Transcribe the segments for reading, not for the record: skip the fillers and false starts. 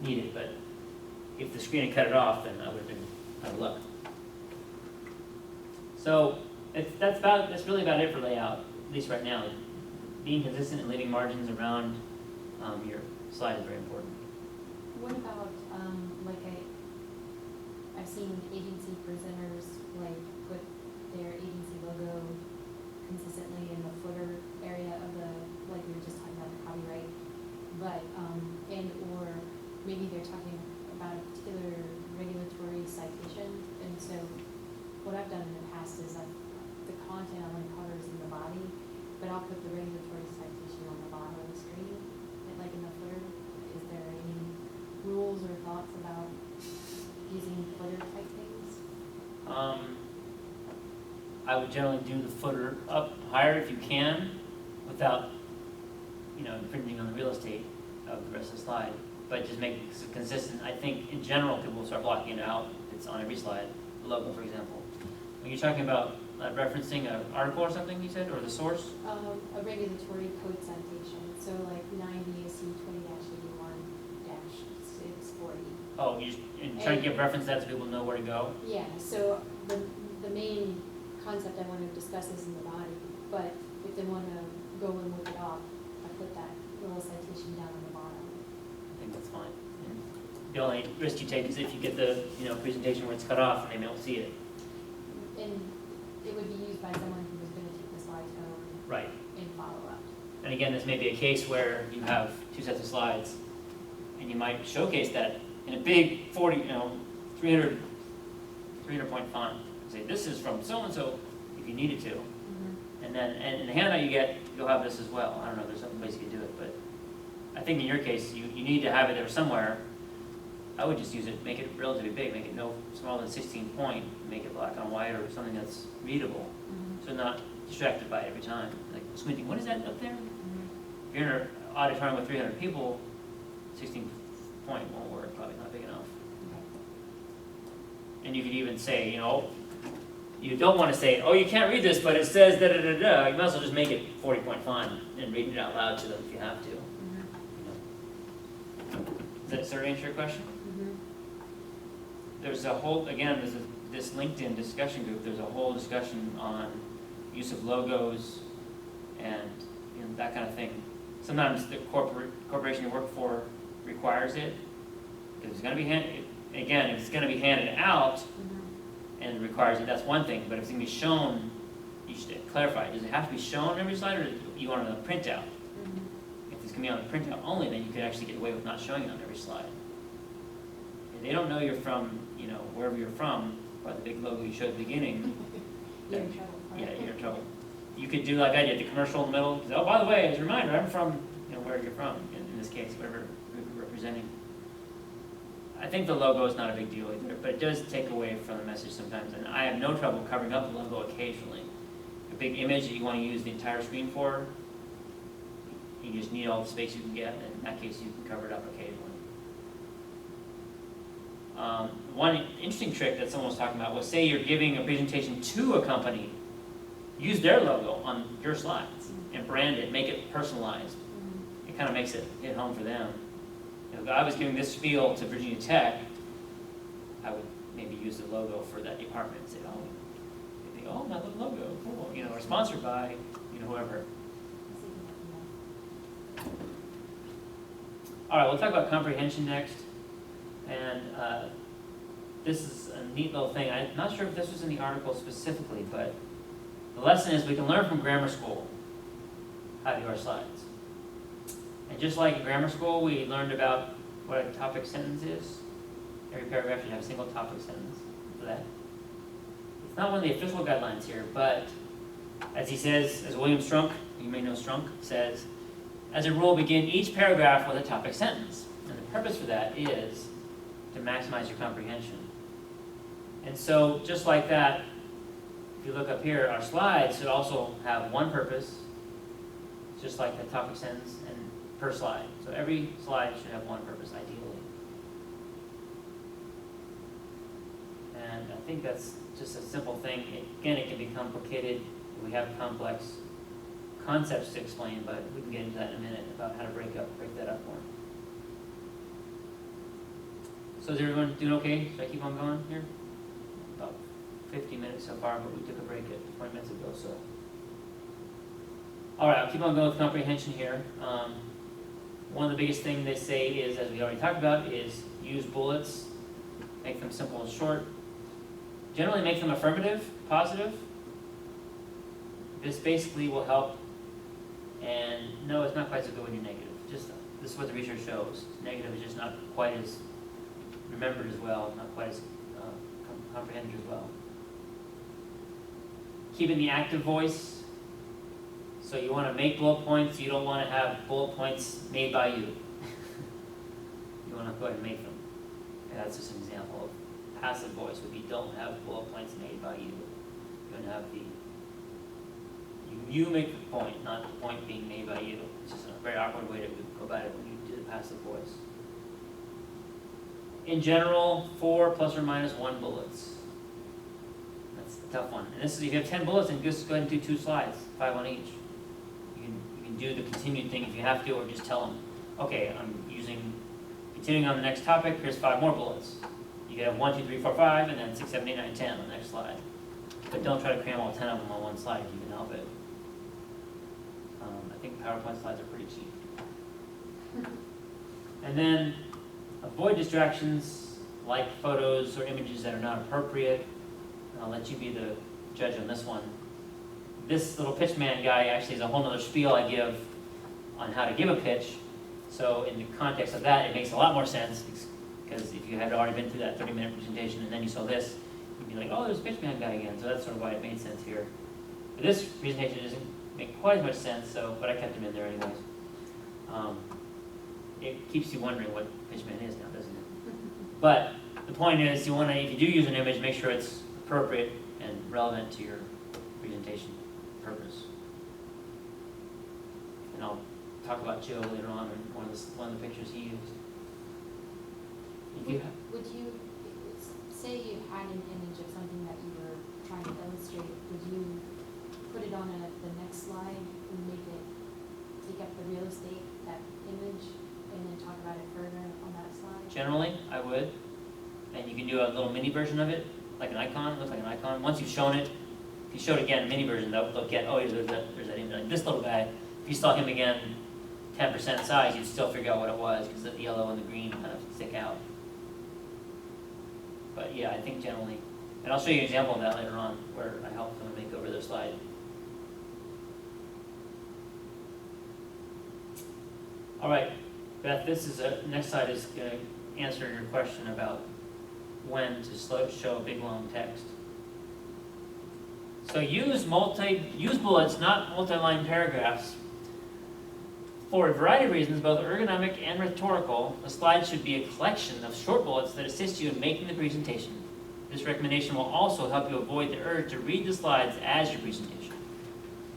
needed, but if the screen had cut it off, then I would have been out of luck. So that's really about it for layout, at least right now. Being consistent and leaving margins around your slide is very important. What about, I've seen agency presenters, put their agency logo consistently in the footer area of the, like we were just talking about the copyright, but, or maybe they're talking about a particular regulatory citation, and so what I've done in the past is the content I want to cover is in the body, but I'll put the regulatory citation on the bottom of the screen, like in the footer. Is there any rules or thoughts about using footer type things? I would generally do the footer up higher if you can, without, infringing on the real estate of the rest of the slide. But just make it consistent. I think in general people will start blocking it out. It's on every slide. The logo, for example. When you're talking about referencing an article or something, you said, or the source? A regulatory code citation. So like 9 VSC 20-81-640. Oh, you're trying to give reference to that so people know where to go? Yeah, so the main concept I want to discuss is in the body, but if they want to go and look it up, I put that little citation down on the bottom. I think that's fine. The only risk you take is if you get the presentation where it's cut off and they don't see it. And it would be used by someone who was going to take the slides home Right. and follow up. And again, this may be a case where you have two sets of slides, and you might showcase that in a big 300 point font. Say, this is from so-and-so, if you needed to. Mm-hmm. And then, and in the handout you get, you'll have this as well. I don't know, there's some ways you can do it, but I think in your case, you need to have it there somewhere. I would just use it, make it relatively big, make it no smaller than 16 point, make it black on white or something that's readable, Mm-hmm. so not distracted by it every time. Like squinting, what is that up there? Mm-hmm. If you're in an auditorium with 300 people, 16 point won't work, probably not big enough. And you could even say, you don't want to say, oh, you can't read this, but it says da-da-da-da. You might as well just make it 40 point font and read it out loud to them if you have to. Does that sort of answer your question? Mm-hmm. There's a whole, again, this LinkedIn discussion group, there's a whole discussion on use of logos and that kind of thing. Sometimes the corporation you work for requires it. If it's going to be if it's going to be handed out Mm-hmm. and requires it, that's one thing. But if it's going to be shown, you should clarify. Does it have to be shown on every slide, or do you want it on a printout? Mm-hmm. If it's going to be on a printout only, then you could actually get away with not showing it on every slide. If they don't know you're from, wherever you're from, by the big logo you showed at the beginning, You're in trouble. yeah, you're in trouble. You could do like I did, the commercial in the middle. Oh, by the way, as a reminder, I'm from, where you're from, in this case, whatever group you're representing. I think the logo is not a big deal either, but it does take away from the message sometimes, and I have no trouble covering up the logo occasionally. A big image that you want to use the entire screen for, you just need all the space you can get, and in that case you can cover it up occasionally. One interesting trick that someone was talking about was, say you're giving a presentation to a company, use their logo on your slides and brand it, make it personalized. Mm-hmm. It kind of makes it hit home for them. If I was giving this spiel to Virginia Tech, I would maybe use the logo for that department and say, oh, they think, oh, my little logo, cool, or sponsored by, whoever. All right, we'll talk about comprehension next. And this is a neat little thing. I'm not sure if this was in the article specifically, but the lesson is we can learn from grammar school how to do our slides. And just like in grammar school, we learned about what a topic sentence is. Every paragraph should have a single topic sentence for that. It's not one of the official guidelines here, but as he says, as William Strunk, you may know Strunk, says, as a rule, begin each paragraph with a topic sentence. And the purpose for that is to maximize your comprehension. And so, just like that, if you look up here, our slides should also have one purpose, just like the topic sentence, and per slide. So every slide should have one purpose, ideally. And I think that's just a simple thing. Again, it can be complicated. We have complex concepts to explain, but we can get into that in a minute about how to break that up more. So is everyone doing okay? Should I keep on going here? About 50 minutes so far, but we took a break at 20 minutes ago, so. All right, I'll keep on going with comprehension here. One of the biggest things they say is, as we already talked about, is use bullets, make them simple and short. Generally make them affirmative, positive. This basically will help. And no, it's not quite so good when you're negative. Just this is what the research shows. Negative is just not quite as remembered as well, not quite as comprehended as well. Keeping the active voice. So you want to make bullet points. You don't want to have bullet points made by you. You want to go ahead and make them. And that's just an example of passive voice. Would be don't have bullet points made by you. You want to have the you make the point, not the point being made by you. It's just a very awkward way to go about it when you do the passive voice. In general, 4 plus or minus 1 bullets. That's a tough one. And this is if you have 10 bullets, then just go ahead and do 2 slides, 5 on each. You can do the continued thing if you have to, or just tell them, okay, I'm continuing on the next topic, here's 5 more bullets. You can have 1, 2, 3, 4, 5, and then 6, 7, 8, 9, 10 on the next slide. But don't try to cram all 10 of them on one slide if you can help it. I think PowerPoint slides are pretty cheap. And then avoid distractions like photos or images that are not appropriate. I'll let you be the judge on this one. This little pitch man guy actually is a whole other spiel I give on how to give a pitch. So in the context of that, it makes a lot more sense because if you had already been through that 30-minute presentation and then you saw this, you'd be like, oh, there's a pitch man guy again. So that's sort of why it made sense here. But this presentation doesn't make quite as much sense, but I kept him in there anyways. It keeps you wondering what pitchman is now, doesn't it? But the point is, if you do use an image, make sure it's appropriate and relevant to your presentation purpose. And I'll talk about Joe later on in one of the pictures he used. Would you say you had an image of something that you were trying to illustrate? Would you put it on the next slide and make it take up the real estate, that image, and then talk about it further on that slide? Generally, I would. And you can do a little mini version of it, like an icon, looks like an icon. Once you've shown it, if you show it again, mini version, they'll get, oh, there's that image. Like this little guy, if you saw him again 10% size, you'd still figure out what it was because the yellow and the green kind of stick out. But yeah, I think generally, and I'll show you an example of that later on where I help them make over their slide. All right, Beth, next slide is going to answer your question about when to show a big long text. So use bullets, not multi-line paragraphs. For a variety of reasons, both ergonomic and rhetorical, a slide should be a collection of short bullets that assist you in making the presentation. This recommendation will also help you avoid the urge to read the slides as your presentation.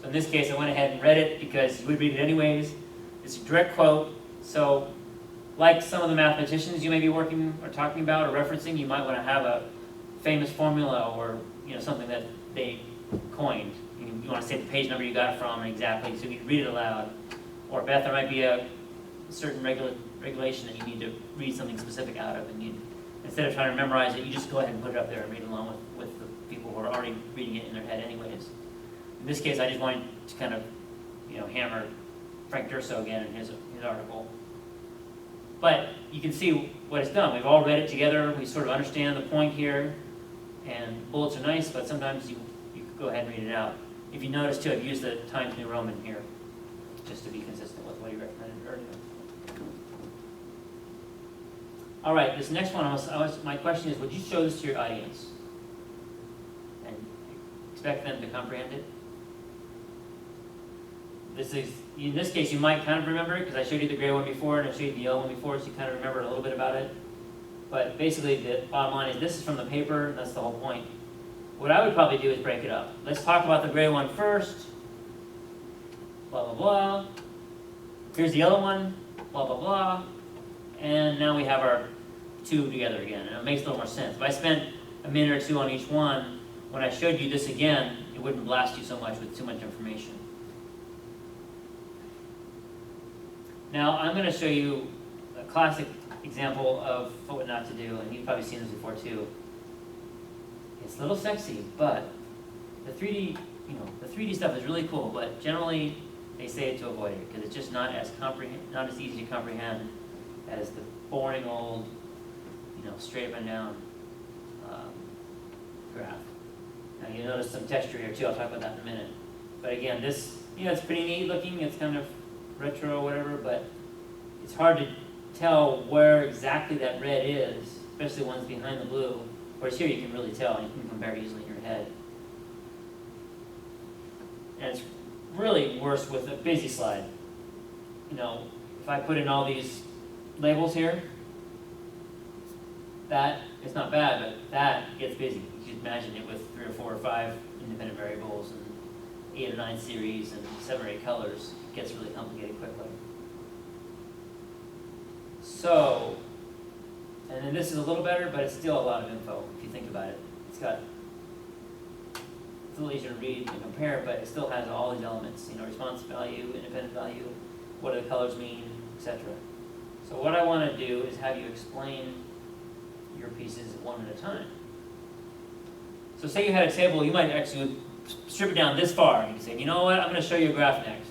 So in this case, I went ahead and read it because you would read it anyways. It's a direct quote. So like some of the mathematicians you may be working or talking about or referencing, you might want to have a famous formula or something that they coined. You want to say the page number you got it from exactly so you can read it aloud. Or Beth, there might be a certain regulation that you need to read something specific out of, and instead of trying to memorize it, you just go ahead and put it up there and read along with the people who are already reading it in their head anyways. In this case, I just wanted to kind of hammer Frank Durso again in his article. But you can see what it's done. We've all read it together. We sort of understand the point here. And bullets are nice, but sometimes you could go ahead and read it out. If you notice too, I've used the Times New Roman here, just to be consistent with what he recommended earlier. All right, this next one, my question is, would you show this to your audience? And expect them to comprehend it? In this case, you might kind of remember it, because I showed you the gray one before, and I showed you the yellow one before, so you kind of remember a little bit about it. But basically, the bottom line is this is from the paper, and that's the whole point. What I would probably do is break it up. Let's talk about the gray one first. Blah, blah, blah. Here's the yellow one. Blah, blah, blah. And now we have our two together again. And it makes a little more sense. If I spent a minute or two on each one, when I showed you this again, it wouldn't blast you so much with too much information. Now, I'm going to show you a classic example of what not to do, and you've probably seen this before too. It's a little sexy, but the 3D, the 3D stuff is really cool, but generally they say to avoid it because it's just not as easy to comprehend as the boring old, straight up and down graph. Now you notice some texture here too. I'll talk about that in a minute. But again, this, it's pretty neat looking. It's kind of retro or whatever, but it's hard to tell where exactly that red is, especially ones behind the blue. Whereas here you can really tell, and you can compare easily in your head. And it's really worse with a busy slide. If I put in all these labels here, that is not bad, but that gets busy. You can imagine it with 3 or 4 or 5 independent variables and 8 or 9 series and 7 or 8 colors. It gets really complicated quickly. So, and then this is a little better, but it's still a lot of info if you think about it. It's a little easier to read and compare, but it still has all these elements, response value, independent value, what do the colors mean, etc. So what I want to do is have you explain your pieces one at a time. So say you had a table, you might actually strip it down this far, and you can say, you know what, I'm going to show you a graph next.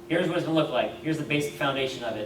Here's what it's going to look like. Here's the basic foundation of it.